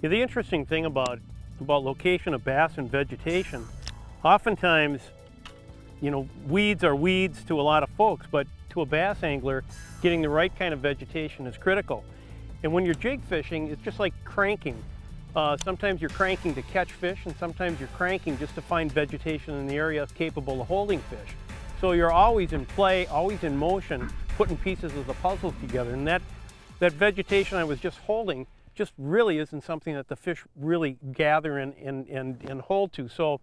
Yeah, the interesting thing about location of bass and vegetation, oftentimes, you know, weeds are weeds to a lot of folks, but to a bass angler, getting the right kind of vegetation is critical. And when you're jig fishing, it's just like cranking. Sometimes you're cranking to catch fish, and sometimes you're cranking just to find vegetation in the area capable of holding fish. So you're always in play, always in motion, putting pieces of the puzzle together. And that vegetation I was just holding just really isn't something that the fish really gather and hold to. So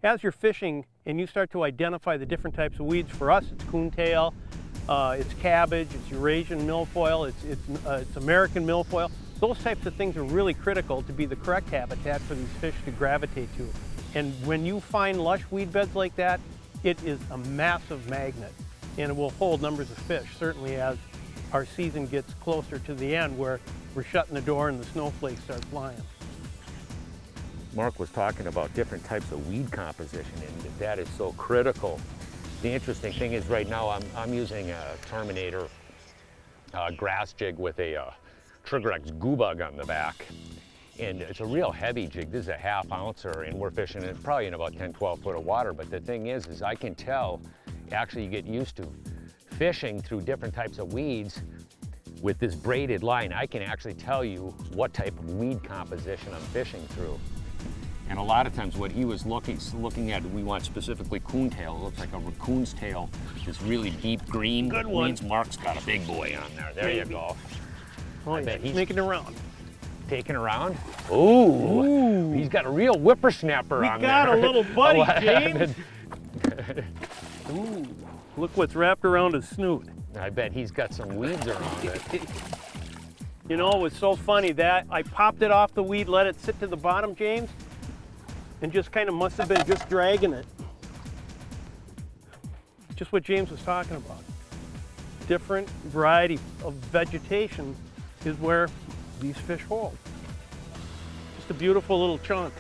as you're fishing and you start to identify the different types of weeds, for us it's coontail, it's cabbage, it's Eurasian milfoil, it's American milfoil. Those types of things are really critical to be the correct habitat for these fish to gravitate to. And when you find lush weed beds like that, it is a massive magnet, and it will hold numbers of fish, certainly as our season gets closer to the end, where we're shutting the door and the snowflakes start flying. Mark was talking about different types of weed composition, and that is so critical. The interesting thing is right now I'm using a Terminator grass jig with a Trigger-X goo bug on the back. And it's a real heavy jig. This is a ½ ouncer, and we're fishing it probably in about 10, 12 foot of water. But the thing is I can tell, actually you get used to fishing through different types of weeds with this braided line. I can actually tell you what type of weed composition I'm fishing through. And a lot of times what he was looking at, we want specifically coontail. It looks like a raccoon's tail, this really deep green. Good one. Means Mark's got a big boy on there. There you go. Oh, I bet he's making it around. Taking around? Ooh, he's got a real whippersnapper on there. We got a little buddy, James. Ooh, look what's wrapped around his snoot. I bet he's got some weeds around it. You know, it was so funny that I popped it off the weed, let it sit to the bottom, James, and just kind of must have been just dragging it. Just what James was talking about. Different variety of vegetation is where these fish hold. Just a beautiful little chunk.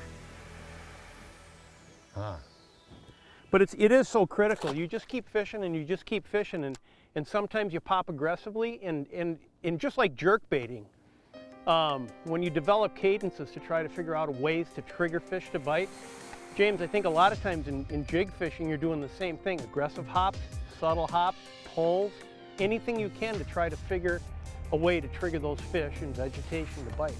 Huh. But it is so critical. You just keep fishing and you just keep fishing, and sometimes you pop aggressively, and just like jerk baiting, when you develop cadences to try to figure out ways to trigger fish to bite, James, I think a lot of times in jig fishing you're doing the same thing. Aggressive hops, subtle hops, pulls, anything you can to try to figure a way to trigger those fish and vegetation to bite.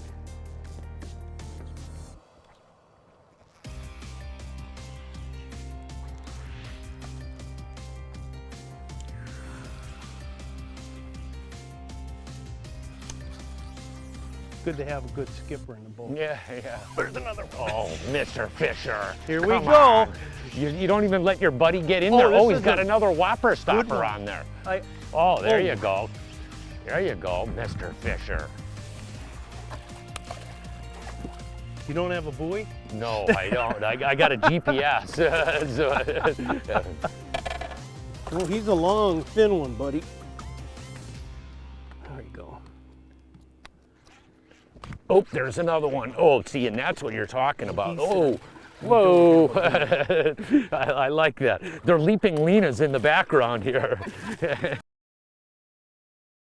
Good to have a good skipper in the boat. Yeah, yeah. There's another one. Oh, Mr. Fisher. Here we Come go. on. You don't even let your buddy get in there. Oh, he's got another whopper stopper on there. Oh, there you go. There you go, Mr. Fisher. You don't have a buoy? No, I don't. I got a GPS. Oh, he's a long, thin one, buddy. There you go. Oh, there's another one. Oh, see, and that's what you're talking about. Oh, whoa. I like that. They're leaping Lenas in the background here.